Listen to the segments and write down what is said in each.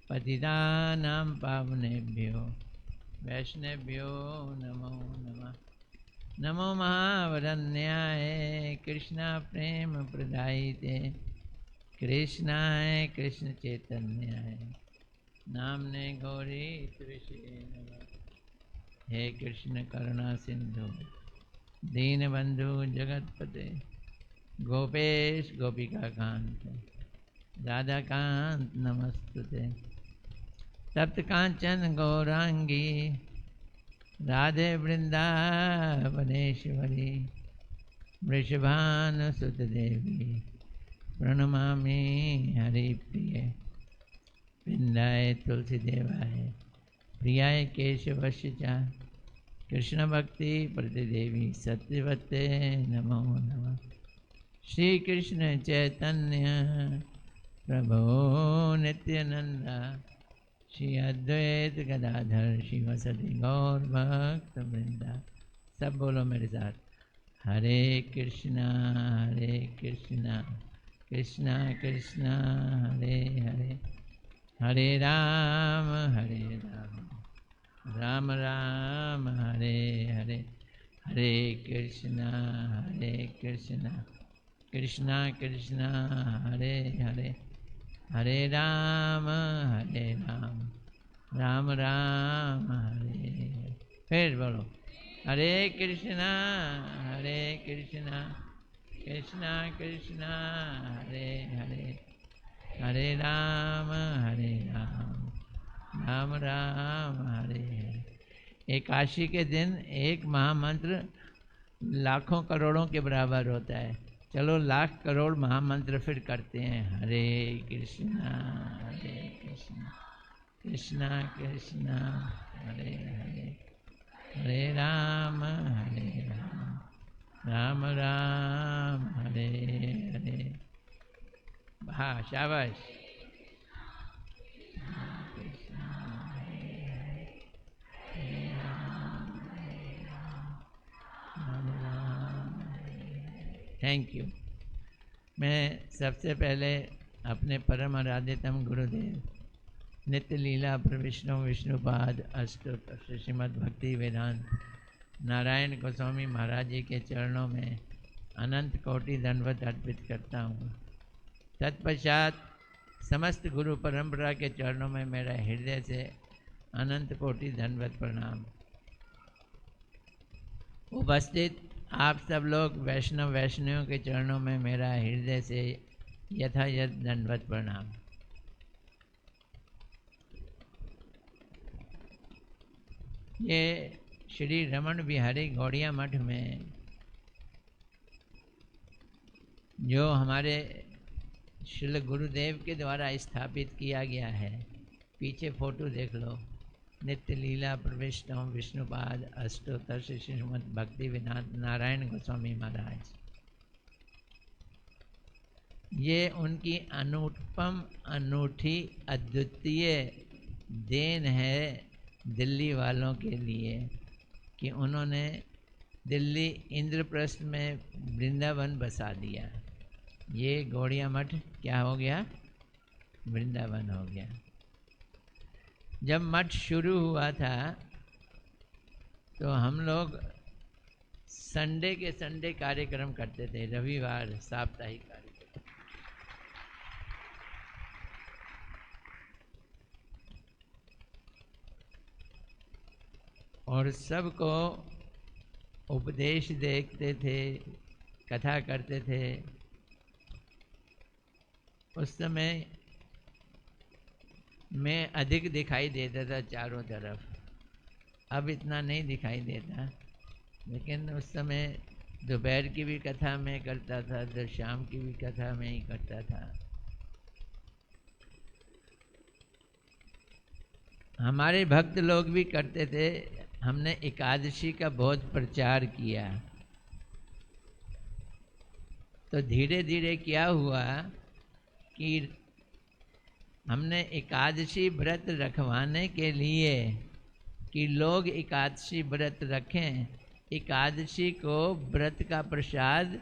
पतितानां पावनेभ्यो वैष्णवेभ्यो नमो नमः। नमो महावरन्याय कृष्णा प्रेम प्रदायिते कृष्णाय कृष्ण चैतन्याय नामने गौरी तुलसी नमः। हे कृष्ण करुणा सिंधु दीनबंधु जगतपते गोपेश गोपिका कांत राधा कांत नमस्तुते। तप्त कांचन गौरांगी राधे वृंदावनेश्वरी वृषभानुसुत देवी प्रणमामि हरिप्रिय। वृंदाय तुलसी देवाय प्रियाय केशवस्य च कृष्ण भक्ति प्रतिदेवी सत्यवते नमो नमः। श्री कृष्ण चैतन्य प्रभो नित्यानंदा श्री अद्वैत गदाधर शिवसति गौर भक्त वृंदा। सब बोलो मेरे साथ, हरे कृष्णा कृष्णा कृष्णा हरे हरे, हरे राम राम राम हरे हरे, हरे कृष्णा कृष्णा कृष्णा हरे हरे, हरे राम राम राम हरे हरे। फिर बोलो, हरे कृष्णा कृष्णा कृष्णा हरे हरे, हरे राम राम राम हरे हरे। एकादशी के दिन एक महामंत्र लाखों करोड़ों के बराबर होता है। चलो लाख करोड़ महामंत्र फिर करते हैं। हरे कृष्णा कृष्णा कृष्णा हरे हरे, हरे राम राम राम हरे हरे। हाँ शाबाश। Thank you. मैं सबसे पहले अपने परम आराध्यतम गुरुदेव नित्य लीला पर विष्णुपाद अष्टोत्तर श्रीमद् भक्ति वेदांत नारायण गोस्वामी महाराज जी के चरणों में अनंत कोटि दंडवत अर्पित करता हूँ। तत्पश्चात समस्त गुरु परंपरा के चरणों में मेरा हृदय से अनंत कोटि दंडवत प्रणाम। उपस्थित आप सब लोग वैष्णवियों के चरणों में मेरा हृदय से यथायथ दंडवत प्रणाम। ये श्री रमन बिहारी गौड़िया मठ में जो हमारे श्री गुरुदेव के द्वारा स्थापित किया गया है, पीछे फोटो देख लो, नित्य लीला प्रविष्टम विष्णुपाद अष्टोत्तर श्रीमद् भक्ति वेदांत नारायण गोस्वामी महाराज। ये उनकी अनुपम अनूठी अद्वितीय देन है दिल्ली वालों के लिए कि उन्होंने दिल्ली इंद्रप्रस्थ में वृंदावन बसा दिया। ये गौड़िया मठ क्या हो गया? वृंदावन हो गया। जब मठ शुरू हुआ था तो हम लोग संडे के संडे कार्यक्रम करते थे, रविवार साप्ताहिक कार्यक्रम। और सबको उपदेश देखते थे, कथा करते थे। उस समय मैं अधिक दिखाई देता था चारों तरफ, अब इतना नहीं दिखाई देता, लेकिन उस समय दोपहर की भी कथा मैं करता था, तो शाम की भी कथा मैं ही करता था। हमारे भक्त लोग भी करते थे। हमने एकादशी का बहुत प्रचार किया। तो धीरे धीरे क्या हुआ कि हमने एकादशी व्रत रखवाने के लिए कि लोग एकादशी व्रत रखें, एकादशी को व्रत का प्रसाद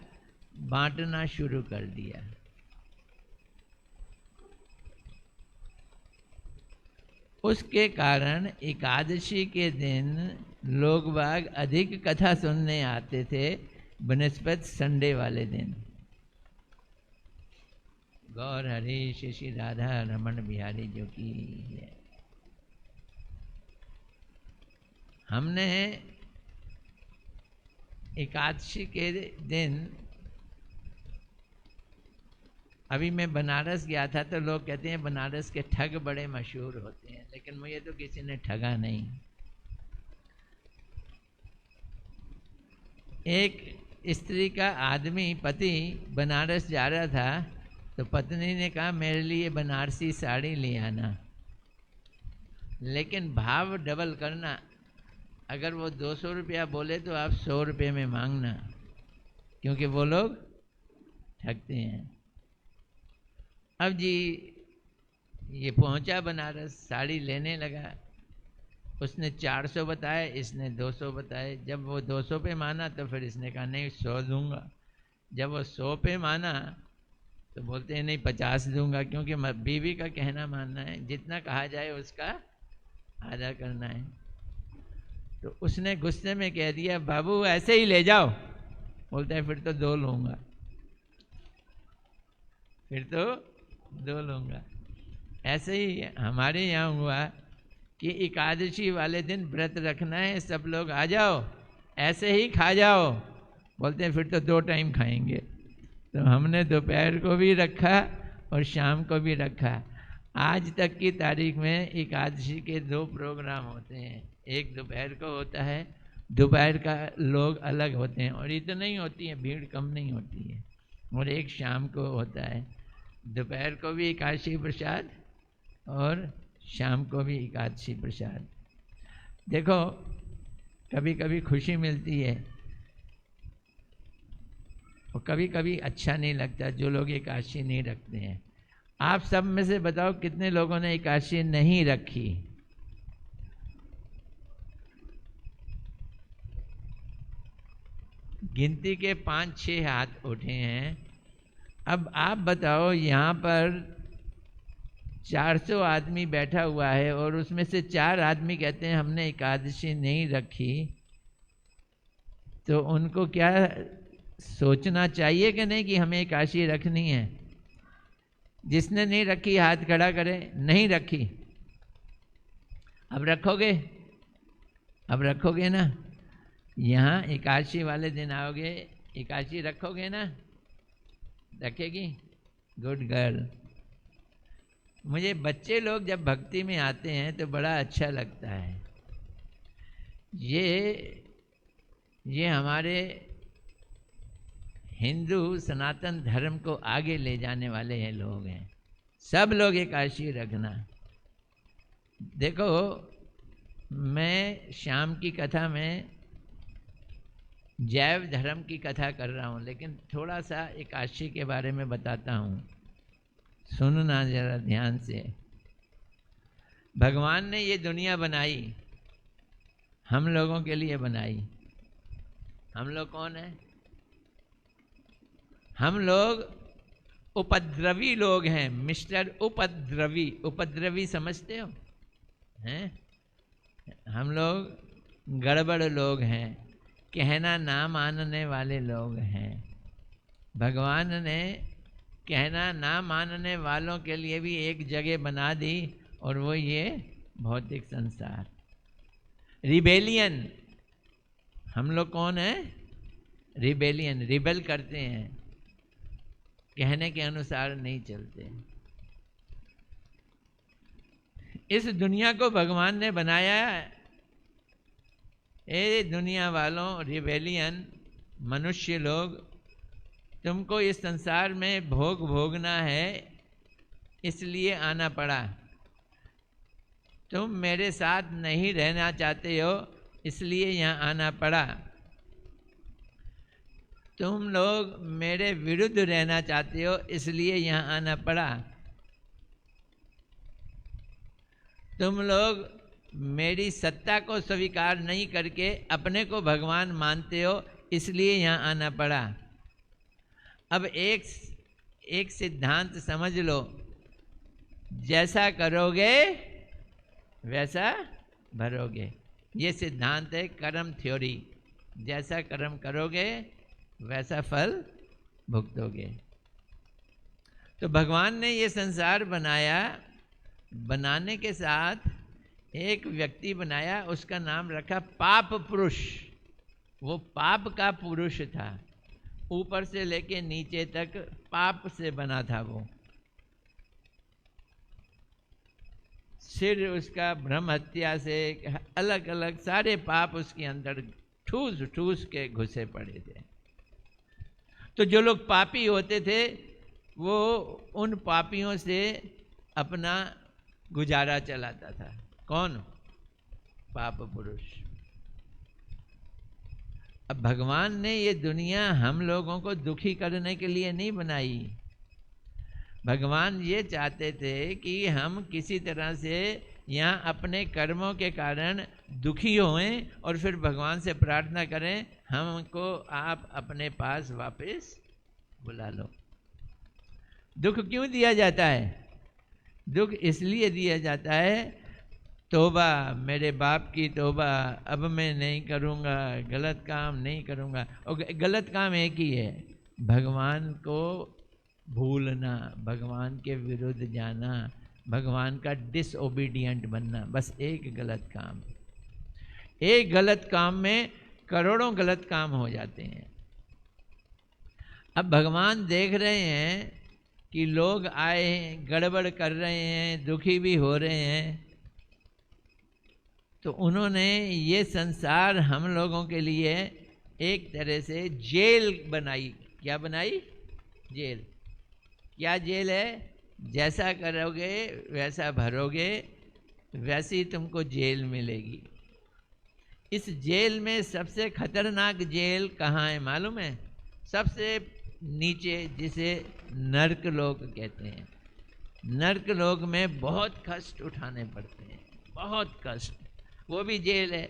बांटना शुरू कर दिया। उसके कारण एकादशी के दिन लोग बाग अधिक कथा सुनने आते थे बनस्पत संडे वाले दिन। गौर हरि श्री श्री राधा रमन बिहारी जो की है। हमने एकादशी के दिन, अभी मैं बनारस गया था तो लोग कहते हैं बनारस के ठग बड़े मशहूर होते हैं, लेकिन मुझे तो किसी ने ठगा नहीं। एक स्त्री का आदमी पति बनारस जा रहा था तो पत्नी ने कहा मेरे लिए बनारसी साड़ी ले आना, लेकिन भाव डबल करना। अगर वो 200 रुपया बोले तो आप 100 रुपये में मांगना, क्योंकि वो लोग ठगते हैं। अब जी ये पहुंचा बनारस, साड़ी लेने लगा। उसने 400 बताए, इसने 200 बताए। जब वो 200 पे माना तो फिर इसने कहा नहीं 100 दूंगा। जब वो 100 पे माना तो बोलते हैं नहीं 50 दूंगा, क्योंकि बीवी का कहना मानना है, जितना कहा जाए उसका आधा करना है। तो उसने गुस्से में कह दिया बाबू ऐसे ही ले जाओ। बोलते हैं फिर तो 2 लूँगा, फिर तो 2 लूँगा। ऐसे ही हमारे यहाँ हुआ कि एकादशी वाले दिन व्रत रखना है, सब लोग आ जाओ, ऐसे ही खा जाओ। बोलते हैं फिर तो 2 टाइम खाएंगे। तो हमने दोपहर को भी रखा और शाम को भी रखा। आज तक की तारीख में एकादशी के 2 प्रोग्राम होते हैं। एक दोपहर को होता है, दोपहर का लोग अलग होते हैं और इतना नहीं होती है, भीड़ कम नहीं होती है। और एक शाम को होता है, दोपहर को भी एकादशी प्रसाद और शाम को भी एकादशी प्रसाद। देखो कभी कभी खुशी मिलती है और कभी कभी अच्छा नहीं लगता जो लोग एकादशी नहीं रखते हैं। आप सब में से बताओ कितने लोगों ने एकादशी नहीं रखी? गिनती के 5-6 हाथ उठे हैं। अब आप बताओ यहाँ पर 400 आदमी बैठा हुआ है और उसमें से 4 आदमी कहते हैं हमने एकादशी नहीं रखी, तो उनको क्या सोचना चाहिए कि नहीं कि हमें एकादशी रखनी है? जिसने नहीं रखी हाथ खड़ा करे। नहीं रखी, अब रखोगे? अब रखोगे ना? यहाँ एकादशी वाले दिन आओगे, एकादशी रखोगे ना? रखेगी? Good girl. मुझे बच्चे लोग जब भक्ति में आते हैं तो बड़ा अच्छा लगता है। ये हमारे हिंदू सनातन धर्म को आगे ले जाने वाले हैं लोग हैं। सब लोग एकादशी रखना। देखो मैं शाम की कथा में जैव धर्म की कथा कर रहा हूँ, लेकिन थोड़ा सा एकादशी के बारे में बताता हूँ, सुनना जरा ध्यान से। भगवान ने ये दुनिया बनाई, हम लोगों के लिए बनाई। हम लोग कौन है? हम लोग उपद्रवी लोग हैं, मिस्टर उपद्रवी। उपद्रवी समझते हो? हैं? हम लोग गड़बड़ लोग हैं, कहना ना मानने वाले लोग हैं। भगवान ने कहना ना मानने वालों के लिए भी एक जगह बना दी, और वो ये भौतिक संसार। रिबेलियन। हम लोग कौन है? रिबेलियन। रिबेल करते हैं, कहने के अनुसार नहीं चलते। इस दुनिया को भगवान ने बनाया। ए दुनिया वालों, रिबेलियन मनुष्य लोग, तुमको इस संसार में भोग भोगना है, इसलिए आना पड़ा। तुम मेरे साथ नहीं रहना चाहते हो, इसलिए यहाँ आना पड़ा। तुम लोग मेरे विरुद्ध रहना चाहते हो, इसलिए यहाँ आना पड़ा। तुम लोग मेरी सत्ता को स्वीकार नहीं करके अपने को भगवान मानते हो, इसलिए यहाँ आना पड़ा। अब एक सिद्धांत समझ लो, जैसा करोगे वैसा भरोगे। ये सिद्धांत है कर्म थ्योरी। जैसा कर्म करोगे वैसा फल भुगतोगे। तो भगवान ने ये संसार बनाया, बनाने के साथ एक व्यक्ति बनाया, उसका नाम रखा पाप पुरुष। वो पाप का पुरुष था, ऊपर से लेके नीचे तक पाप से बना था वो। सिर उसका ब्रह्म हत्या से अलग अलग सारे पाप उसके अंदर ठूस ठूस के घुसे पड़े थे। तो जो लोग पापी होते थे वो उन पापियों से अपना गुजारा चलाता था। कौन? पाप पुरुष। अब भगवान ने ये दुनिया हम लोगों को दुखी करने के लिए नहीं बनाई। भगवान ये चाहते थे कि हम किसी तरह से यहाँ अपने कर्मों के कारण दुखी होएं और फिर भगवान से प्रार्थना करें हमको आप अपने पास वापस बुला लो। दुख क्यों दिया जाता है? दुख इसलिए दिया जाता है, तौबा मेरे बाप की तौबा, अब मैं नहीं करूँगा, गलत काम नहीं करूँगा। और गलत काम एक ही है, भगवान को भूलना, भगवान के विरुद्ध जाना, भगवान का डिसओबीडियंट बनना, बस एक गलत काम। एक गलत काम में करोड़ों गलत काम हो जाते हैं। अब भगवान देख रहे हैं कि लोग आए हैं, गड़बड़ कर रहे हैं, दुखी भी हो रहे हैं, तो उन्होंने ये संसार हम लोगों के लिए एक तरह से जेल बनाई। क्या बनाई? जेल। क्या जेल है? जैसा करोगे वैसा भरोगे, वैसी तुमको जेल मिलेगी। इस जेल में सबसे खतरनाक जेल कहाँ है मालूम है? सबसे नीचे, जिसे नर्क लोक कहते हैं। नर्क लोक में बहुत कष्ट उठाने पड़ते हैं, बहुत कष्ट। वो भी जेल है।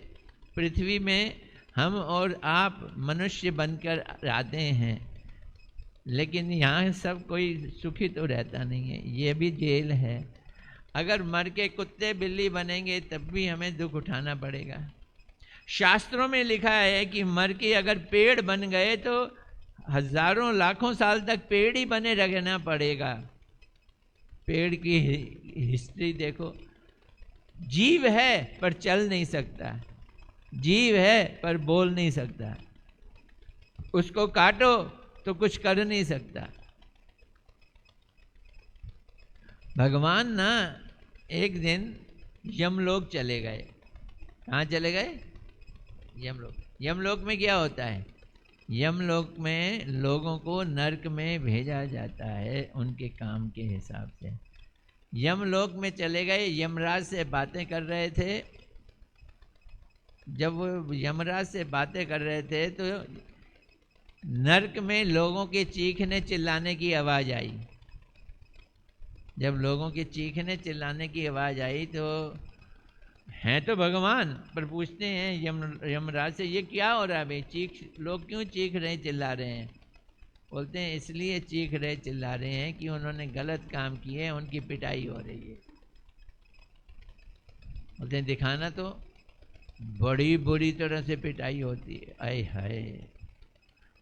पृथ्वी में हम और आप मनुष्य बनकर आते हैं, लेकिन यहाँ सब कोई सुखी तो रहता नहीं है, ये भी जेल है। अगर मर के कुत्ते बिल्ली बनेंगे तब भी हमें दुख उठाना पड़ेगा। शास्त्रों में लिखा है कि मर के अगर पेड़ बन गए तो हजारों लाखों साल तक पेड़ ही बने रहना पड़ेगा। पेड़ की हिस्ट्री देखो। जीव है पर चल नहीं सकता, जीव है पर बोल नहीं सकता, उसको काटो तो कुछ कर नहीं सकता। भगवान ना एक दिन यमलोक चले गए। कहाँ चले गए? यमलोक। यमलोक में क्या होता है? यमलोक में लोगों को नरक में भेजा जाता है उनके काम के हिसाब से। यमलोक में चले गए, यमराज से बातें कर रहे थे। जब वो यमराज से बातें कर रहे थे तो नरक में लोगों के चीखने चिल्लाने की आवाज़ आई। जब लोगों के चीखने चिल्लाने की आवाज़ आई तो हैं तो भगवान, पर पूछते हैं यमराज से, ये क्या हो रहा है भाई? लोग क्यों चीख रहे चिल्ला रहे हैं? बोलते हैं इसलिए चीख रहे चिल्ला रहे हैं कि उन्होंने गलत काम किए, उनकी पिटाई हो रही है। बोलते हैं दिखाना तो। बड़ी बुरी तरह से पिटाई होती है। आय हाय,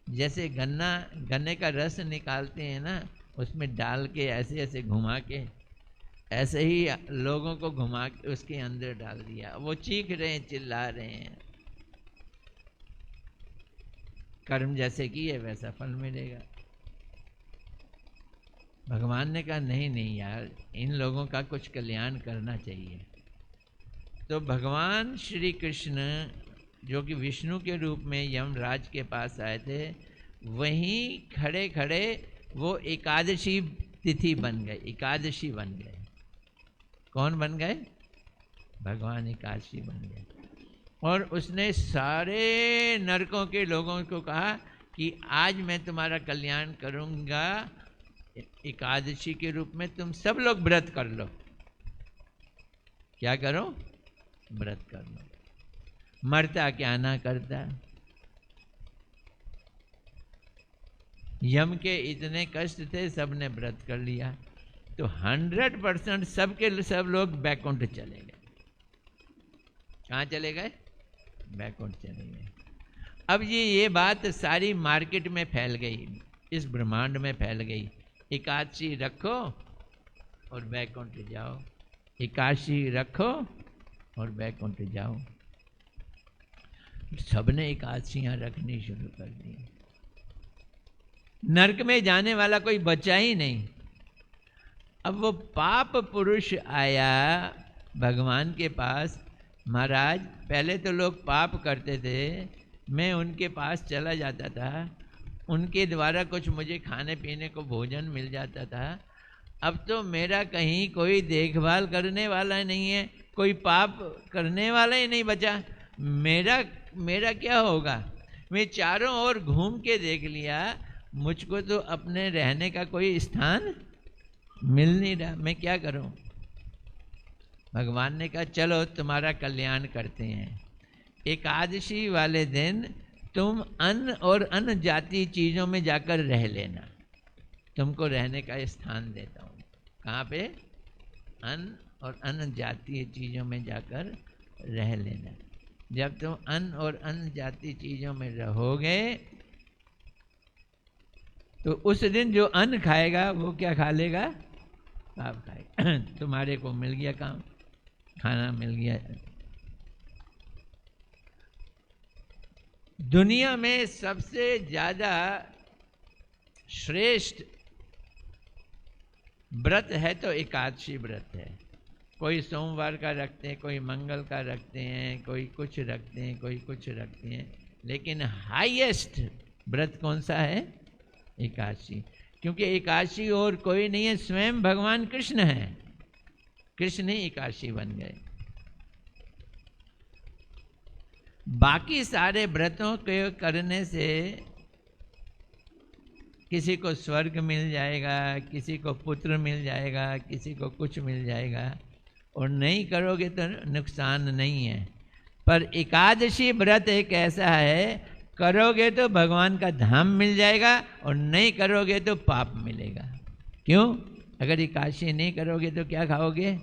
जैसे गन्ने का रस निकालते हैं ना, उसमें डाल के ऐसे ऐसे घुमा के, ऐसे ही लोगों को घुमा के उसके अंदर डाल दिया। वो चीख रहे हैं, चिल्ला रहे हैं। कर्म जैसे किए वैसा फल मिलेगा। भगवान ने कहा नहीं नहीं यार, इन लोगों का कुछ कल्याण करना चाहिए। तो भगवान श्री कृष्ण जो कि विष्णु के रूप में यमराज के पास आए थे, वहीं खड़े खड़े वो एकादशी तिथि बन गए, एकादशी बन गए। कौन बन गए? भगवान एकादशी बन गए। और उसने सारे नरकों के लोगों को कहा कि आज मैं तुम्हारा कल्याण करूंगा एकादशी के रूप में, तुम सब लोग व्रत कर लो। क्या करो? व्रत कर लो। मरता क्या ना करता। यम के इतने कष्ट थे, सबने व्रत कर लिया तो 100% सबके सब लोग बैकुंठ चले गए। कहाँ चले गए? बैकुंठ चले गए। अब ये बात सारी मार्केट में फैल गई, इस ब्रह्मांड में फैल गई, एकादशी रखो और बैकुंठ जाओ, एकादशी रखो और बैकुंठ जाओ। सबने एकादशियां रखनी शुरू कर दी। नरक में जाने वाला कोई बचा ही नहीं। अब वो पाप पुरुष आया भगवान के पास, महाराज पहले तो लोग पाप करते थे, मैं उनके पास चला जाता था, उनके द्वारा कुछ मुझे खाने पीने को भोजन मिल जाता था। अब तो मेरा कहीं कोई देखभाल करने वाला नहीं है, कोई पाप करने वाला ही नहीं बचा। मेरा क्या होगा? मैं चारों ओर घूम के देख लिया, मुझको तो अपने रहने का कोई स्थान मिल नहीं रहा, मैं क्या करूं? भगवान ने कहा चलो तुम्हारा कल्याण करते हैं। एकादशी वाले दिन तुम अन्न और अन्न जाति चीज़ों में जाकर रह लेना, तुमको रहने का स्थान देता हूँ। कहाँ पे? अन्न और अन्न जातीय चीज़ों में जाकर रह लेना। जब तुम अन्न और अन्न जाति चीज़ों में रहोगे तो उस दिन जो अन्न खाएगा वो क्या खा लेगा? पाप खाएगा। तुम्हारे को मिल गया काम, खाना मिल गया। दुनिया में सबसे ज़्यादा श्रेष्ठ व्रत है तो एकादशी व्रत है। कोई सोमवार का रखते हैं, कोई मंगल का रखते हैं, कोई कुछ रखते हैं, कोई कुछ रखते हैं, लेकिन हाईएस्ट व्रत कौन सा है? एकादशी। क्योंकि एकादशी और कोई नहीं है, स्वयं भगवान कृष्ण है। कृष्ण ही एकादशी बन गए। बाकी सारे व्रतों के करने से किसी को स्वर्ग मिल जाएगा, किसी को पुत्र मिल जाएगा, किसी को कुछ मिल जाएगा, और नहीं करोगे तो नुकसान नहीं है। पर एकादशी व्रत एक ऐसा है, करोगे तो भगवान का धाम मिल जाएगा और नहीं करोगे तो पाप मिलेगा। क्यों? अगर एकादशी नहीं करोगे तो क्या खाओगे?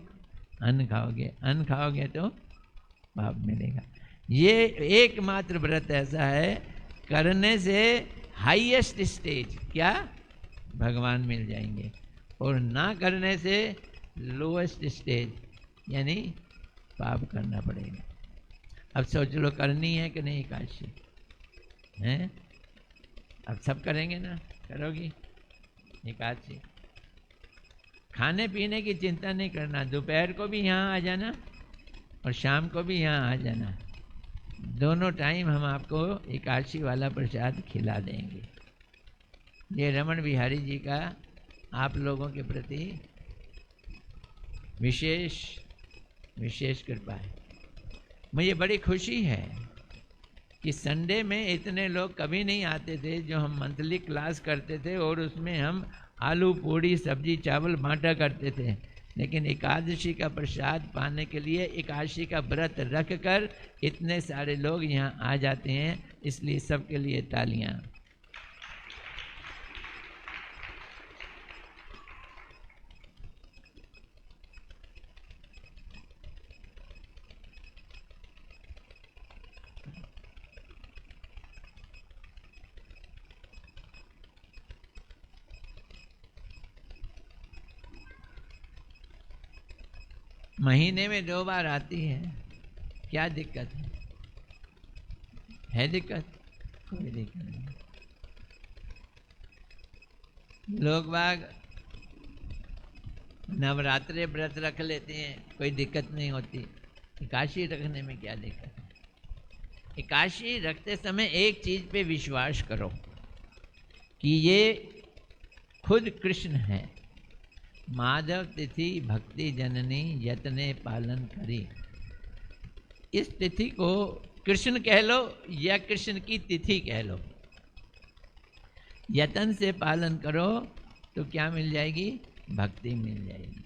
अन्न खाओगे, अन्न खाओगे तो पाप मिलेगा। ये एकमात्र व्रत ऐसा है करने से हाईएस्ट स्टेज क्या? भगवान मिल जाएंगे, और ना करने से लोएस्ट स्टेज यानी पाप करना पड़ेगा। अब सोच लो करनी है कि नहीं एकादशी? हैं? अब सब करेंगे ना? करोगी एकादशी? खाने पीने की चिंता नहीं करना, दोपहर को भी यहाँ आ जाना और शाम को भी यहाँ आ जाना, दोनों टाइम हम आपको एकादशी वाला प्रसाद खिला देंगे। ये रमन बिहारी जी का आप लोगों के प्रति विशेष कृपा है। मुझे बड़ी खुशी है कि संडे में इतने लोग कभी नहीं आते थे। जो हम मंथली क्लास करते थे और उसमें हम आलू पूड़ी सब्जी चावल बांटा करते थे, लेकिन एकादशी का प्रसाद पाने के लिए एकादशी का व्रत रख कर इतने सारे लोग यहाँ आ जाते हैं, इसलिए सबके लिए तालियां। महीने में 2 बार आती है, क्या दिक्कत है? है दिक्कत? कोई दिक्कत नहीं। लोग बाग नवरात्रे व्रत रख लेते हैं, कोई दिक्कत नहीं होती। एकादशी रखने में क्या दिक्कत है? एकादशी रखते समय एक चीज पे विश्वास करो कि ये खुद कृष्ण है। माधव तिथि भक्ति जननी यतने पालन करी। इस तिथि को कृष्ण कह लो या कृष्ण की तिथि कह लो, यतन से पालन करो तो क्या मिल जाएगी? भक्ति मिल जाएगी।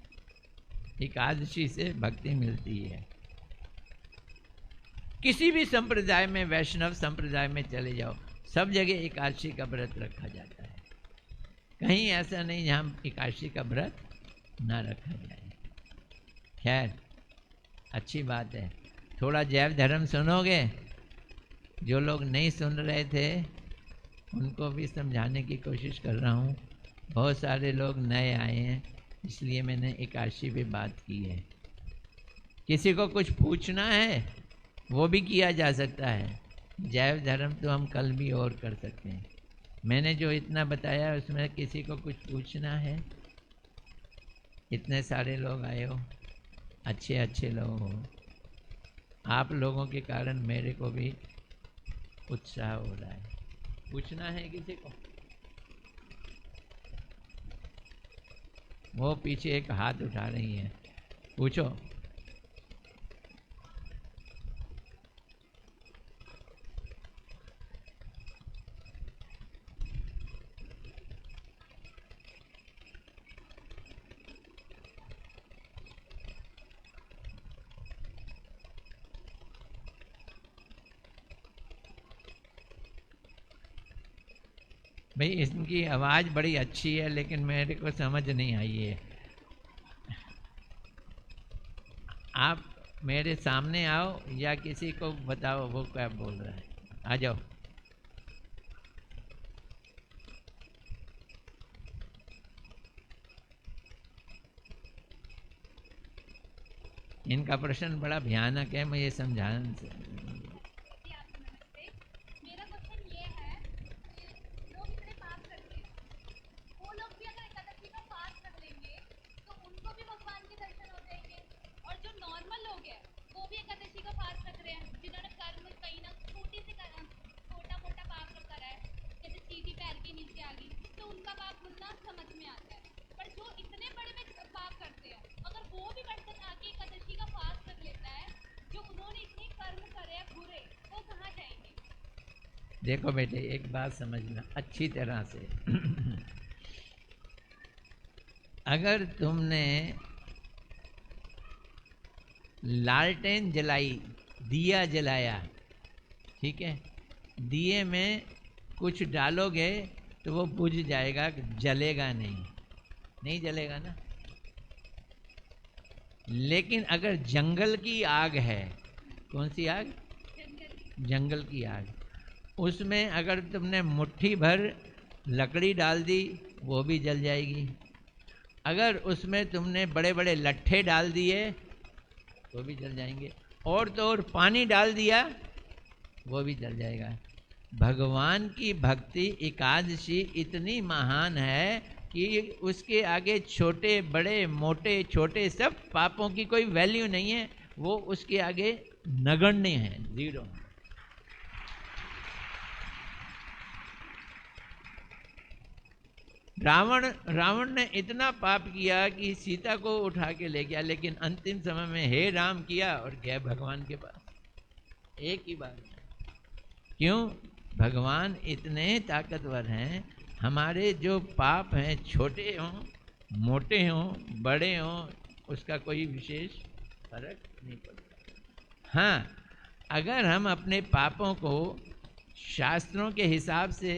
एकादशी से भक्ति मिलती है। किसी भी संप्रदाय में, वैष्णव संप्रदाय में चले जाओ, सब जगह एकादशी का व्रत रखा जाता है। कहीं ऐसा नहीं जहाँ एकादशी का व्रत ना रखा जाए। खैर अच्छी बात है। थोड़ा जैव धर्म सुनोगे। जो लोग नहीं सुन रहे थे उनको भी समझाने की कोशिश कर रहा हूँ। बहुत सारे लोग नए आए हैं, इसलिए मैंने एकादशी पे बात की है। किसी को कुछ पूछना है वो भी किया जा सकता है। जैव धर्म तो हम कल भी और कर सकते हैं। मैंने जो इतना बताया उसमें किसी को कुछ पूछना है? इतने सारे लोग आए हो, अच्छे अच्छे लोग हो। आप लोगों के कारण मेरे को भी उत्साह हो रहा है। पूछना है किसी को? वो पीछे एक हाथ उठा रही है, पूछो। भाई इनकी आवाज़ बड़ी अच्छी है लेकिन मेरे को समझ नहीं आई है। आप मेरे सामने आओ या किसी को बताओ वो क्या बोल रहा है। आ जाओ। इनका प्रश्न बड़ा भयानक है, मुझे समझाना। देखो बेटे, एक बात समझना अच्छी तरह से। अगर तुमने लालटेन जलाई, दिया जलाया, ठीक है, दिए में कुछ डालोगे तो वो बुझ जाएगा, जलेगा नहीं, नहीं जलेगा ना। लेकिन अगर जंगल की आग है, कौन सी आग? जंगल की आग, उसमें अगर तुमने मुट्ठी भर लकड़ी डाल दी वो भी जल जाएगी। अगर उसमें तुमने बड़े बड़े लट्ठे डाल दिए वो भी जल जाएंगे, और तो और पानी डाल दिया वो भी जल जाएगा। भगवान की भक्ति एकादशी इतनी महान है कि उसके आगे छोटे बड़े मोटे छोटे सब पापों की कोई वैल्यू नहीं है, वो उसके आगे नगण्य है, जीरो। रावण ने इतना पाप किया कि सीता को उठा के ले गया, लेकिन अंतिम समय में हे राम किया और गया भगवान के पास एक ही बार। क्यों? भगवान इतने ताकतवर हैं, हमारे जो पाप हैं छोटे हों मोटे हों बड़े हों उसका कोई विशेष फर्क नहीं पड़ता। हाँ, अगर हम अपने पापों को शास्त्रों के हिसाब से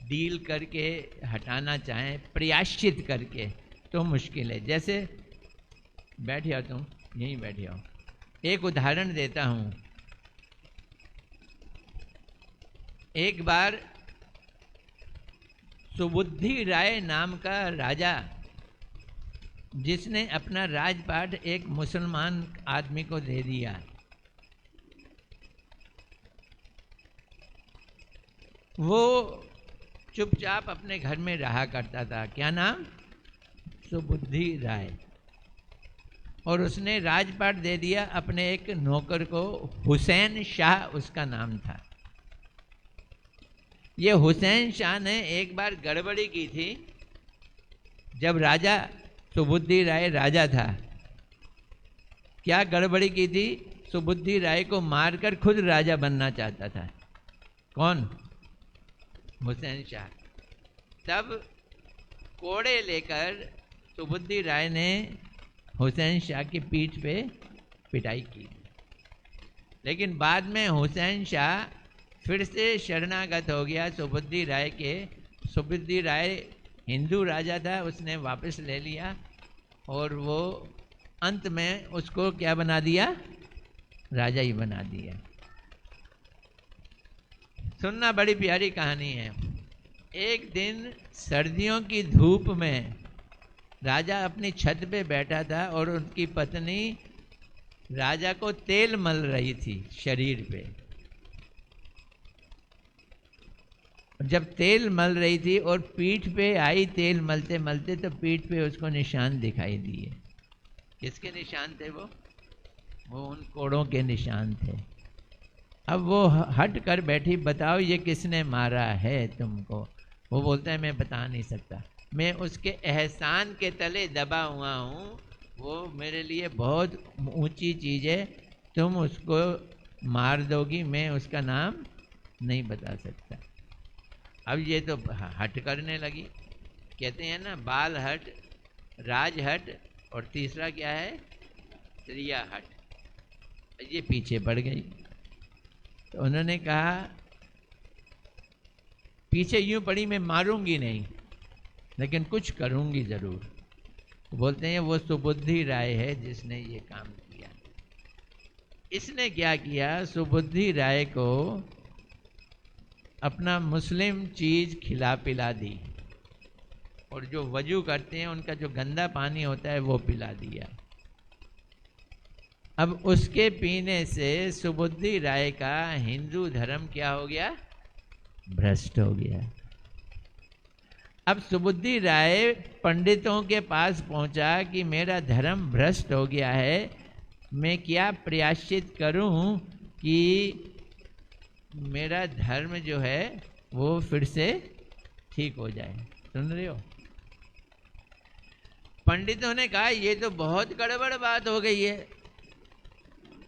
डील करके हटाना चाहें, प्रायश्चित करके, तो मुश्किल है। जैसे बैठ जाओ, तुम यहीं बैठ जाओ, एक उदाहरण देता हूँ। एक बार सुबुद्धि राय नाम का राजा, जिसने अपना राजपाट एक मुसलमान आदमी को दे दिया, वो चुपचाप अपने घर में रहा करता था। क्या नाम? सुबुद्धि राय। और उसने राजपाट दे दिया अपने एक नौकर को, हुसैन शाह उसका नाम था। ये हुसैन शाह ने एक बार गड़बड़ी की थी, जब राजा सुबुद्धि राय राजा था। क्या गड़बड़ी की थी? सुबुद्धि राय को मारकर खुद राजा बनना चाहता था। कौन? हुसैन शाह। तब कोड़े लेकर सुबुद्धि राय ने हुसैन शाह की पीठ पे पिटाई की, लेकिन बाद में हुसैन शाह फिर से शरणागत हो गया सुबुद्धि राय के। सुबुद्धि राय हिंदू राजा था, उसने वापस ले लिया और वो अंत में उसको क्या बना दिया? राजा ही बना दिया। सुनना, बड़ी प्यारी कहानी है। एक दिन सर्दियों की धूप में राजा अपनी छत पे बैठा था और उनकी पत्नी राजा को तेल मल रही थी शरीर पे। जब तेल मल रही थी और पीठ पे आई तेल मलते मलते, तो पीठ पे उसको निशान दिखाई दिए। किसके निशान थे वो उन कोड़ों के निशान थे। अब वो हट कर बैठी, बताओ ये किसने मारा है तुमको? वो बोलता है मैं बता नहीं सकता, मैं उसके एहसान के तले दबा हुआ हूँ, वो मेरे लिए बहुत ऊंची चीज़ है, तुम उसको मार दोगी, मैं उसका नाम नहीं बता सकता। अब ये तो हट करने लगी। कहते हैं ना, बाल हट, राज हट, और तीसरा क्या है, त्रिया हट। ये पीछे पड़ गई। तो उन्होंने कहा, पीछे यूं पड़ी, मैं मारूंगी नहीं लेकिन कुछ करूंगी जरूर। तो बोलते हैं वो सुबुद्धि राय है जिसने ये काम किया। इसने क्या किया, सुबुद्धि राय को अपना मुस्लिम चीज खिला पिला दी, और जो वजू करते हैं उनका जो गंदा पानी होता है वो पिला दिया। अब उसके पीने से सुबुद्धि राय का हिंदू धर्म क्या हो गया, भ्रष्ट हो गया। अब सुबुद्धि राय पंडितों के पास पहुंचा कि मेरा धर्म भ्रष्ट हो गया है, मैं क्या प्रायश्चित करूं कि मेरा धर्म जो है वो फिर से ठीक हो जाए। सुन रहे हो? पंडितों ने कहा ये तो बहुत गड़बड़ बात हो गई है,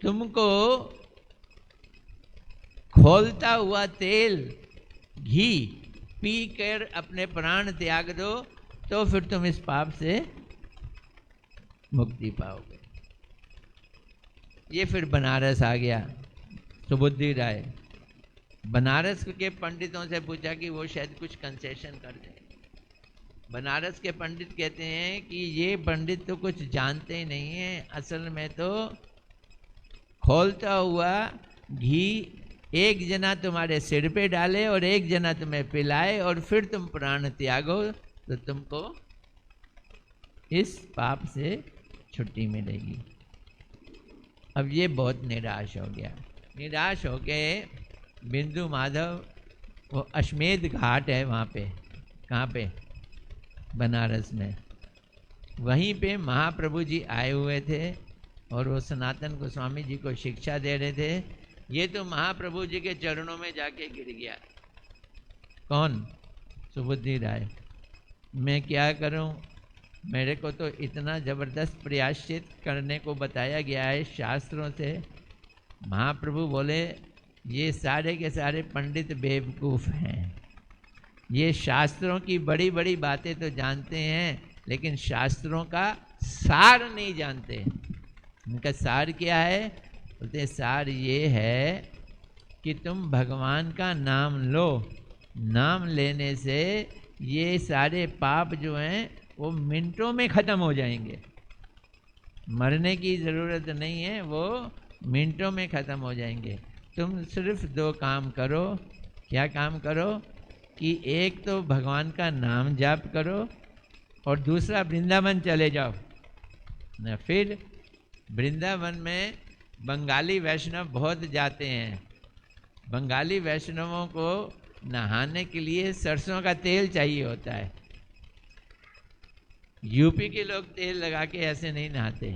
तुमको खौलता हुआ तेल घी पी कर अपने प्राण त्याग दो, तो फिर तुम इस पाप से मुक्ति पाओगे। ये फिर बनारस आ गया सुबुद्धि राय। बनारस के पंडितों से पूछा कि वो शायद कुछ कंसेशन कर दें। बनारस के पंडित कहते हैं कि ये पंडित तो कुछ जानते ही नहीं है, असल में तो खौलता हुआ घी एक जना तुम्हारे सिर पे डाले और एक जना तुम्हें पिलाए और फिर तुम प्राण त्यागो तो तुमको इस पाप से छुट्टी मिलेगी। अब ये बहुत निराश हो गया। निराश होके बिंदु माधव, वो अश्वमेध घाट है वहाँ पे, कहाँ पे, बनारस में, वहीं पे महाप्रभु जी आए हुए थे और वो सनातन गोस्वामी जी को शिक्षा दे रहे थे। ये तो महाप्रभु जी के चरणों में जाके गिर गया। कौन? सुबुद्धि राय। मैं क्या करूं, मेरे को तो इतना ज़बरदस्त प्रायश्चित करने को बताया गया है शास्त्रों से। महाप्रभु बोले ये सारे के सारे पंडित बेवकूफ़ हैं, ये शास्त्रों की बड़ी बड़ी बातें तो जानते हैं लेकिन शास्त्रों का सार नहीं जानते। उनका सार क्या है? बोलते सार ये है कि तुम भगवान का नाम लो, नाम लेने से ये सारे पाप जो हैं वो मिनटों में ख़त्म हो जाएंगे। मरने की ज़रूरत नहीं है, वो मिनटों में ख़त्म हो जाएंगे। तुम सिर्फ दो काम करो। क्या काम करो? कि एक तो भगवान का नाम जाप करो और दूसरा वृंदावन चले जाओ न। फिर वृंदावन में बंगाली वैष्णव बहुत जाते हैं। बंगाली वैष्णवों को नहाने के लिए सरसों का तेल चाहिए होता है। यूपी के लोग तेल लगा के ऐसे नहीं नहाते,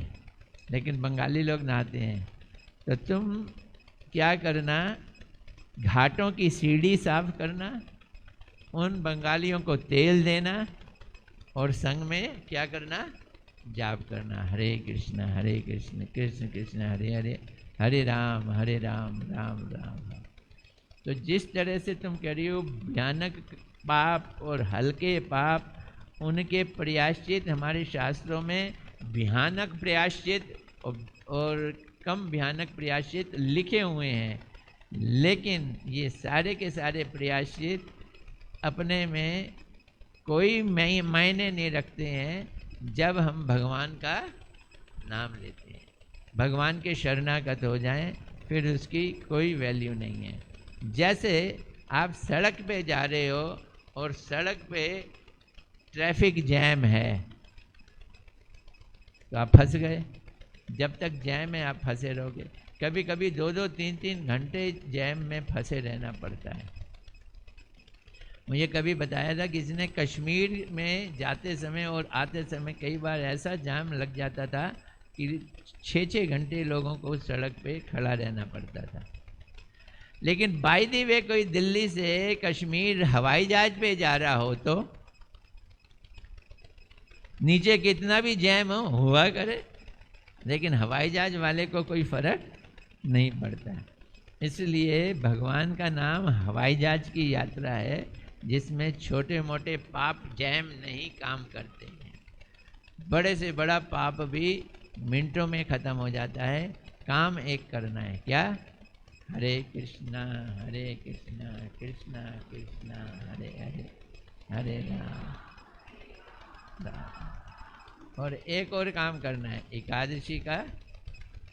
लेकिन बंगाली लोग नहाते हैं। तो तुम क्या करना, घाटों की सीढ़ी साफ करना, उन बंगालियों को तेल देना और संग में क्या करना, जाप करना, हरे कृष्ण कृष्ण कृष्ण हरे हरे, हरे राम राम राम। तो जिस तरह से तुम कह रही हो भयानक पाप और हल्के पाप, उनके प्रायश्चित हमारे शास्त्रों में भयानक प्रायश्चित और कम भयानक प्रायश्चित लिखे हुए हैं। लेकिन ये सारे के सारे प्रायश्चित अपने में कोई मायने नहीं रखते हैं जब हम भगवान का नाम लेते हैं। भगवान के शरणागत हो जाएं, फिर उसकी कोई वैल्यू नहीं है। जैसे आप सड़क पे जा रहे हो और सड़क पे ट्रैफिक जैम है, तो आप फंस गए। जब तक जैम में आप फंसे रहोगे, कभी कभी 2-2, 3-3 घंटे जैम में फंसे रहना पड़ता है। मुझे कभी बताया था किसी ने, कश्मीर में जाते समय और आते समय कई बार ऐसा जाम लग जाता था कि 6-6 घंटे लोगों को उस सड़क पे खड़ा रहना पड़ता था। लेकिन बाय द वे कोई दिल्ली से कश्मीर हवाई जहाज पे जा रहा हो तो नीचे कितना भी जैम हो हुआ करे, लेकिन हवाई जहाज वाले को कोई फर्क नहीं पड़ता। इसलिए भगवान का नाम हवाई जहाज की यात्रा है, जिसमें छोटे मोटे पाप जैम नहीं काम करते हैं। बड़े से बड़ा पाप भी मिनटों में ख़त्म हो जाता है। काम एक करना है, क्या? हरे कृष्णा कृष्णा कृष्णा हरे हरे, हरे राम राम। और एक और काम करना है, एकादशी का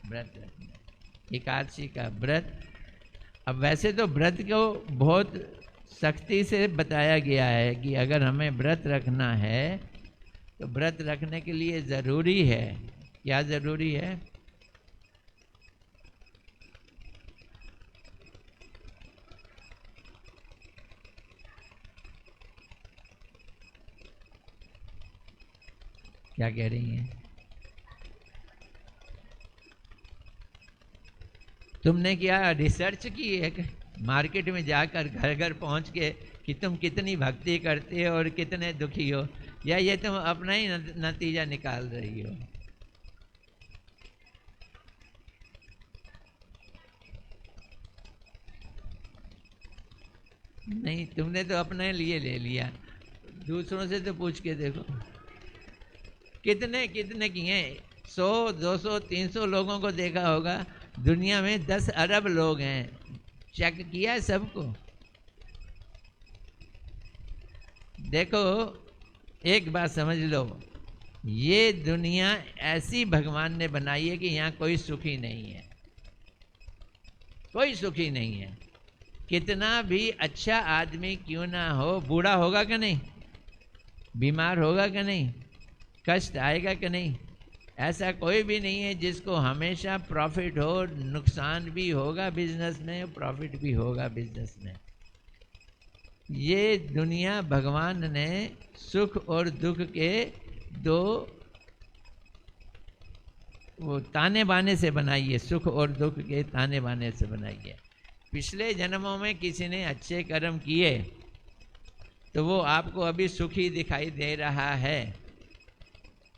व्रत रखना है। एकादशी का व्रत, अब वैसे तो व्रत को बहुत सख्ती से बताया गया है कि अगर हमें व्रत रखना है तो व्रत रखने के लिए ज़रूरी है, क्या ज़रूरी है? क्या कह रही हैं? तुमने क्या रिसर्च की है मार्केट में जाकर घर घर पहुंच के कि तुम कितनी भक्ति करते हो और कितने दुखी हो, या ये तुम अपना ही नतीजा निकाल रही हो? नहीं, तुमने तो अपने लिए ले लिया, दूसरों से तो पूछ के देखो कितने कितने किए। 100, 200, 300 लोगों को देखा होगा। दुनिया में 10 अरब लोग हैं, चेक किया है सबको। देखो, एक बात समझ लो, ये दुनिया ऐसी भगवान ने बनाई है कि यहाँ कोई सुखी नहीं है, कोई सुखी नहीं है। कितना भी अच्छा आदमी क्यों ना हो, बूढ़ा होगा कि नहीं, बीमार होगा कि नहीं, कष्ट आएगा कि नहीं? ऐसा कोई भी नहीं है जिसको हमेशा प्रॉफिट हो। नुकसान भी होगा बिजनेस में, प्रॉफिट भी होगा बिजनेस में। ये दुनिया भगवान ने सुख और दुख के दो वो ताने बाने से बनाई है, सुख और दुख के ताने बाने से बनाई है। पिछले जन्मों में किसी ने अच्छे कर्म किए तो वो आपको अभी सुखी दिखाई दे रहा है।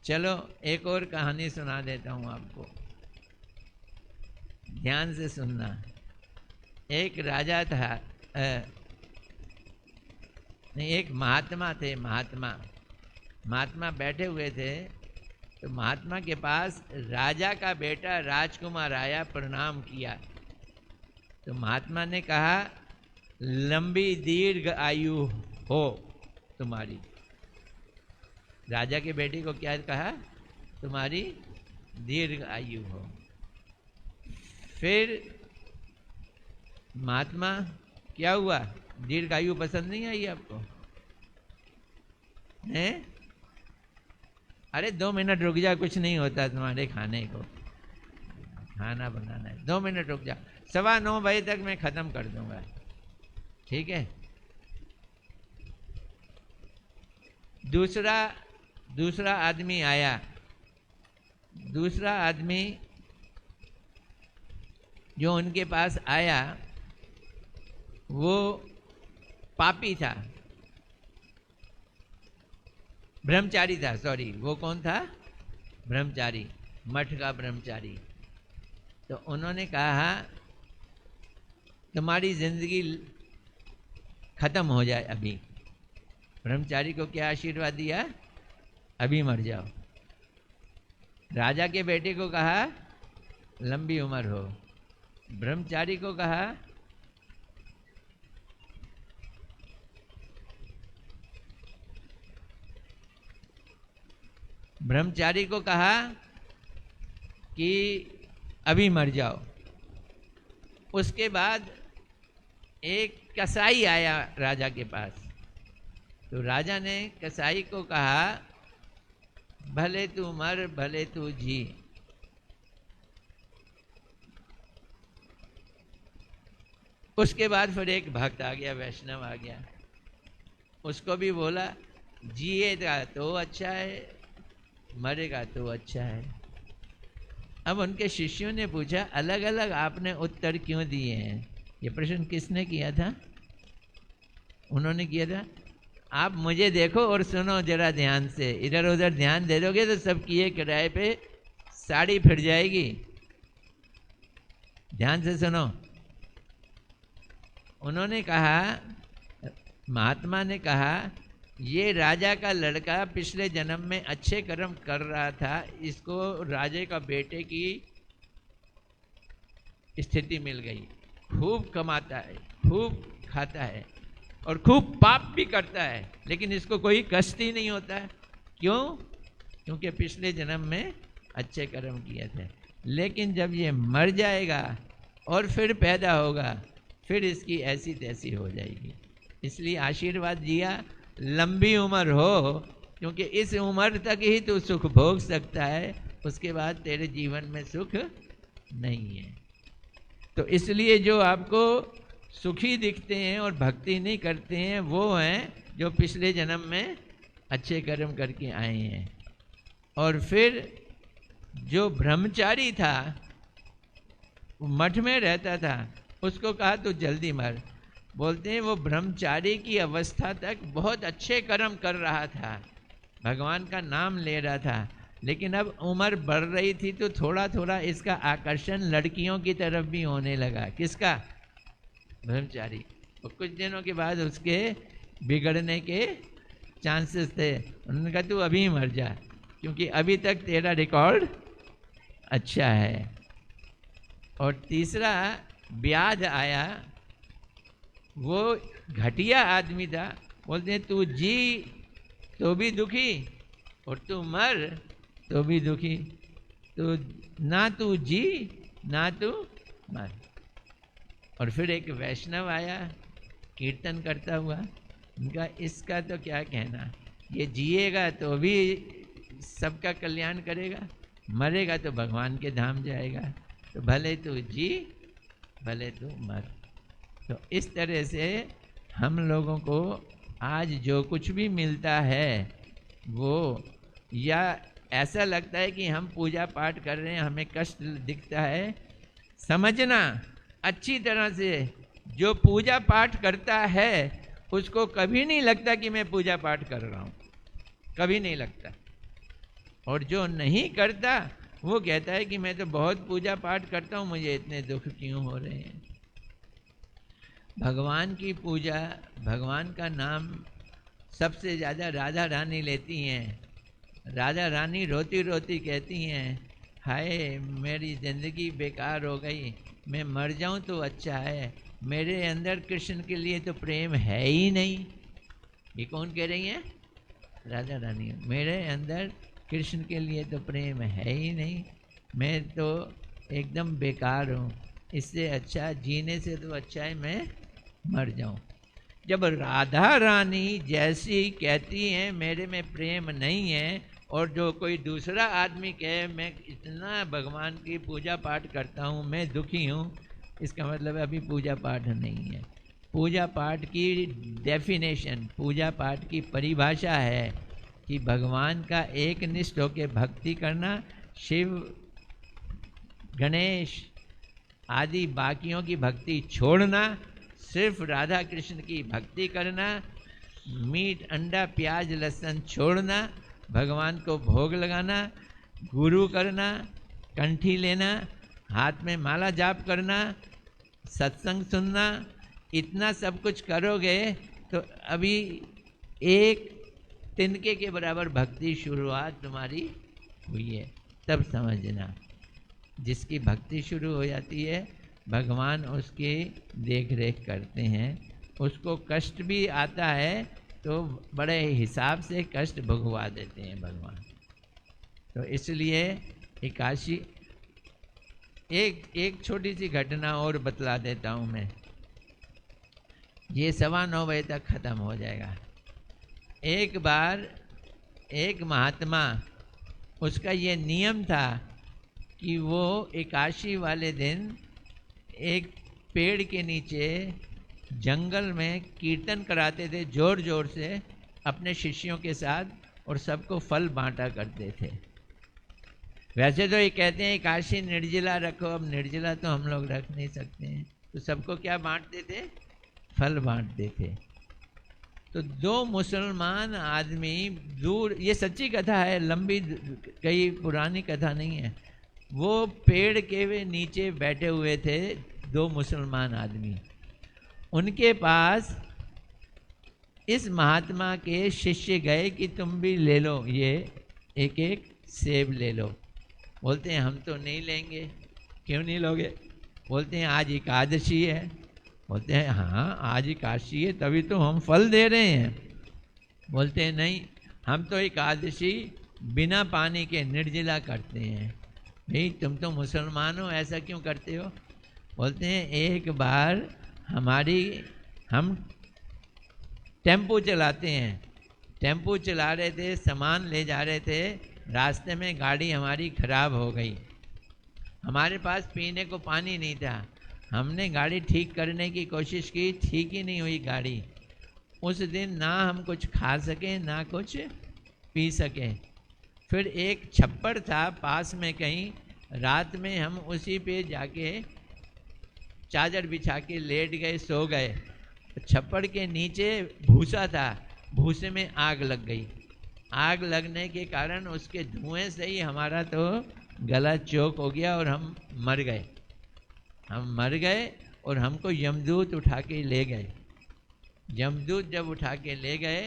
चलो एक और कहानी सुना देता हूँ आपको, ध्यान से सुनना। एक राजा था, नहीं, एक महात्मा थे। महात्मा बैठे हुए थे, तो महात्मा के पास राजा का बेटा राजकुमार आया, प्रणाम किया। तो महात्मा ने कहा, लंबी दीर्घ आयु हो तुम्हारी। राजा के बेटे को क्या कहा? तुम्हारी दीर्घ आयु हो। फिर महात्मा क्या हुआ? दीर्घ आयु पसंद नहीं आई आपको? हैं? अरे 2 मिनट रुक जा, कुछ नहीं होता तुम्हारे खाने को, खाना बनाना है। 2 मिनट रुक जा, 9:15 बजे तक मैं ख़त्म कर दूंगा, ठीक है? दूसरा आदमी आया। दूसरा आदमी जो उनके पास आया वो पापी था, ब्रह्मचारी था। सॉरी, वो कौन था? ब्रह्मचारी, मठ का ब्रह्मचारी। तो उन्होंने कहा, तुम्हारी जिंदगी खत्म हो जाए अभी। ब्रह्मचारी को क्या आशीर्वाद दिया? अभी मर जाओ। राजा के बेटे को कहा, लंबी उम्र हो। ब्रह्मचारी को कहा, कि अभी मर जाओ। उसके बाद एक कसाई आया राजा के पास। तो राजा ने कसाई को कहा, भले तू मर भले तू जी। उसके बाद फिर एक भक्त आ गया, वैष्णव आ गया, उसको भी बोला जिएगा तो अच्छा है, मरेगा तो अच्छा है। अब उनके शिष्यों ने पूछा, अलग अलग आपने उत्तर क्यों दिए हैं? ये प्रश्न किसने किया था? उन्होंने किया था। आप मुझे देखो और सुनो जरा ध्यान से, इधर उधर ध्यान दे दोगे तो सब किए किराए पे साड़ी फिर जाएगी। ध्यान से सुनो। उन्होंने कहा, महात्मा ने कहा, ये राजा का लड़का पिछले जन्म में अच्छे कर्म कर रहा था, इसको राजे का बेटे की स्थिति मिल गई। खूब कमाता है, खूब खाता है और खूब पाप भी करता है, लेकिन इसको कोई कष्ट ही नहीं होता है। क्यों? क्योंकि पिछले जन्म में अच्छे कर्म किए थे। लेकिन जब ये मर जाएगा और फिर पैदा होगा, फिर इसकी ऐसी तैसी हो जाएगी। इसलिए आशीर्वाद दिया, लंबी उम्र हो, क्योंकि इस उम्र तक ही तू सुख भोग सकता है, उसके बाद तेरे जीवन में सुख नहीं है। तो इसलिए जो आपको सुखी दिखते हैं और भक्ति नहीं करते हैं, वो हैं जो पिछले जन्म में अच्छे कर्म करके आए हैं। और फिर जो ब्रह्मचारी था, मठ में रहता था, उसको कहा तू जल्दी मर। बोलते हैं वो ब्रह्मचारी की अवस्था तक बहुत अच्छे कर्म कर रहा था, भगवान का नाम ले रहा था, लेकिन अब उम्र बढ़ रही थी तो थोड़ा थोड़ा इसका आकर्षण लड़कियों की तरफ भी होने लगा। किसका? ब्रह्मचारी। और कुछ दिनों के बाद उसके बिगड़ने के चांसेस थे। उन्होंने कहा तू अभी मर जा, क्योंकि अभी तक तेरा रिकॉर्ड अच्छा है। और तीसरा ब्याज आया, वो घटिया आदमी था। बोलते हैं तू जी तो भी दुखी और तू मर तो भी दुखी, तो ना तू जी ना तू मर। और फिर एक वैष्णव आया कीर्तन करता हुआ, उनका इसका तो क्या कहना, ये जिएगा तो भी सबका कल्याण करेगा, मरेगा तो भगवान के धाम जाएगा, तो भले तू जी भले तू मर। तो इस तरह से हम लोगों को आज जो कुछ भी मिलता है वो, या ऐसा लगता है कि हम पूजा पाठ कर रहे हैं, हमें कष्ट दिखता है, समझना अच्छी तरह से, जो पूजा पाठ करता है उसको कभी नहीं लगता कि मैं पूजा पाठ कर रहा हूँ, कभी नहीं लगता। और जो नहीं करता वो कहता है कि मैं तो बहुत पूजा पाठ करता हूँ, मुझे इतने दुख क्यों हो रहे हैं। भगवान की पूजा, भगवान का नाम सबसे ज़्यादा राधा रानी लेती हैं। राधा रानी रोती रोती कहती हैं, हाय मेरी ज़िंदगी बेकार हो गई, मैं मर जाऊं तो अच्छा है, मेरे अंदर कृष्ण के लिए तो प्रेम है ही नहीं। ये कौन कह रही हैं? राधा रानी। मेरे अंदर कृष्ण के लिए तो प्रेम है ही नहीं, मैं तो एकदम बेकार हूँ, इससे अच्छा, जीने से तो अच्छा है मैं मर जाऊं। जब राधा रानी जैसी कहती हैं मेरे में प्रेम नहीं है, और जो कोई दूसरा आदमी कहे मैं इतना भगवान की पूजा पाठ करता हूँ, मैं दुखी हूँ, इसका मतलब अभी पूजा पाठ नहीं है। पूजा पाठ की डेफिनेशन, पूजा पाठ की परिभाषा है कि भगवान का एक निष्ठ होकर भक्ति करना, शिव गणेश आदि बाकियों की भक्ति छोड़ना, सिर्फ राधा कृष्ण की भक्ति करना, मीट अंडा प्याज लहसुन छोड़ना, भगवान को भोग लगाना, गुरु करना, कंठी लेना, हाथ में माला जाप करना, सत्संग सुनना, इतना सब कुछ करोगे तो अभी एक तिनके के बराबर भक्ति शुरुआत तुम्हारी हुई है। तब समझना, जिसकी भक्ति शुरू हो जाती है भगवान उसकी देख रेख करते हैं, उसको कष्ट भी आता है तो बड़े हिसाब से कष्ट भगवा देते हैं भगवान। तो इसलिए एकादशी एक छोटी सी घटना और बतला देता हूँ मैं, ये 9:15 बजे तक ख़त्म हो जाएगा। एक बार एक महात्मा, उसका ये नियम था कि वो एकादशी वाले दिन एक पेड़ के नीचे जंगल में कीर्तन कराते थे जोर जोर से अपने शिष्यों के साथ, और सबको फल बांटा करते थे। वैसे तो ये कहते हैं एकादशी निर्जला रखो, अब निर्जला तो हम लोग रख नहीं सकते हैं, तो सबको क्या बांटते थे? फल बांटते थे। तो 2 मुसलमान आदमी दूर, ये सच्ची कथा है, लंबी कई पुरानी कथा नहीं है, वो पेड़ के नीचे बैठे हुए थे 2 मुसलमान आदमी। उनके पास इस महात्मा के शिष्य गए कि तुम भी ले लो, ये एक एक सेब ले लो। बोलते हैं हम तो नहीं लेंगे। क्यों नहीं लोगे? बोलते हैं आज एकादशी है। बोलते हैं हाँ आज एकादशी है तभी तो हम फल दे रहे हैं। बोलते हैं नहीं, हम तो एकादशी बिना पानी के निर्जला करते हैं। भाई तुम तो मुसलमान हो, ऐसा क्यों करते हो? बोलते हैं एक बार हम टेम्पो चलाते हैं, टेम्पो चला रहे थे, सामान ले जा रहे थे, रास्ते में गाड़ी हमारी खराब हो गई, हमारे पास पीने को पानी नहीं था, हमने गाड़ी ठीक करने की कोशिश की, ठीक ही नहीं हुई गाड़ी। उस दिन ना हम कुछ खा सके ना कुछ पी सके। फिर एक छप्पर था पास में कहीं, रात में हम उसी पे जाके चादर बिछा के लेट गए, सो गए। छप्पर के नीचे भूसा था, भूसे में आग लग गई। आग लगने के कारण उसके धुएं से ही हमारा तो गला चोक हो गया और हम मर गए। और हमको यमदूत उठा के ले गए। यमदूत जब उठा के ले गए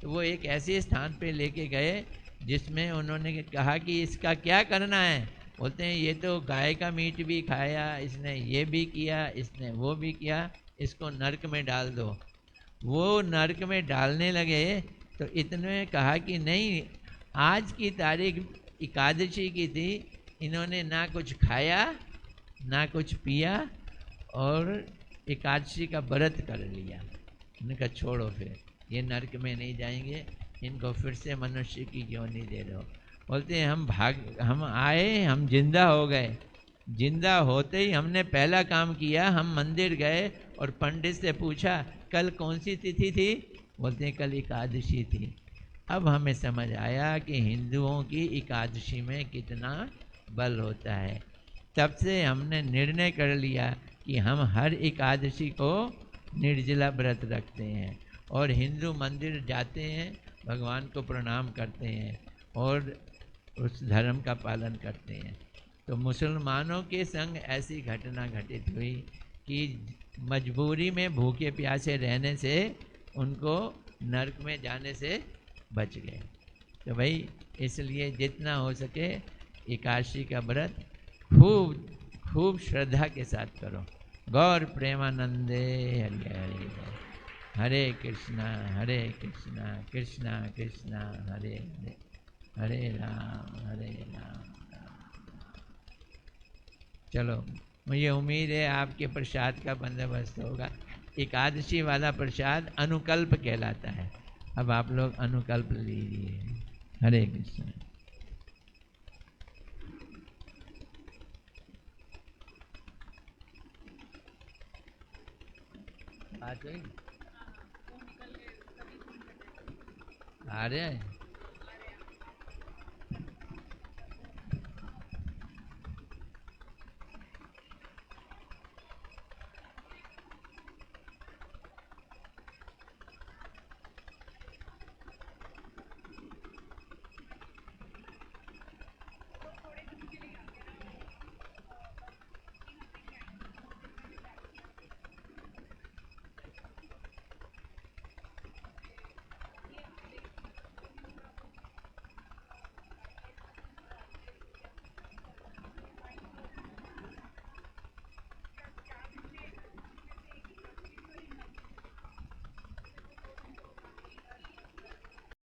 तो वो एक ऐसे स्थान पे लेके गए जिसमें उन्होंने कहा कि इसका क्या करना है। बोलते हैं ये तो गाय का मीट भी खाया, इसने ये भी किया, इसने वो भी किया, इसको नरक में डाल दो। वो नरक में डालने लगे तो इतने कहा कि नहीं, आज की तारीख एकादशी की थी, इन्होंने ना कुछ खाया ना कुछ पिया और एकादशी का व्रत कर लिया। इनका छोड़ो, फिर ये नरक में नहीं जाएंगे, इनको फिर से मनुष्य की योनि दे दो। बोलते हैं हम आए, हम जिंदा हो गए। जिंदा होते ही हमने पहला काम किया, हम मंदिर गए और पंडित से पूछा कल कौन सी तिथि थी? बोलते हैं कल एकादशी थी। अब हमें समझ आया कि हिंदुओं की एकादशी में कितना बल होता है। तब से हमने निर्णय कर लिया कि हम हर एकादशी को निर्जला व्रत रखते हैं और हिंदू मंदिर जाते हैं, भगवान को प्रणाम करते हैं और उस धर्म का पालन करते हैं। तो मुसलमानों के संग ऐसी घटना घटित हुई कि मजबूरी में भूखे प्यासे रहने से उनको नरक में जाने से बच गए। तो भाई इसलिए जितना हो सके एकादशी का व्रत खूब खूब श्रद्धा के साथ करो। गौर प्रेमानंदे हरि हरि। हरे कृष्णा कृष्णा कृष्णा हरे हरे, हरे राम। चलो, मुझे उम्मीद है आपके प्रसाद का बंदोबस्त होगा। एकादशी वाला प्रसाद अनुकल्प कहलाता है। अब आप लोग अनुकल्प लीजिए। हरे कृष्ण। बात हुई? आ रहे हैं?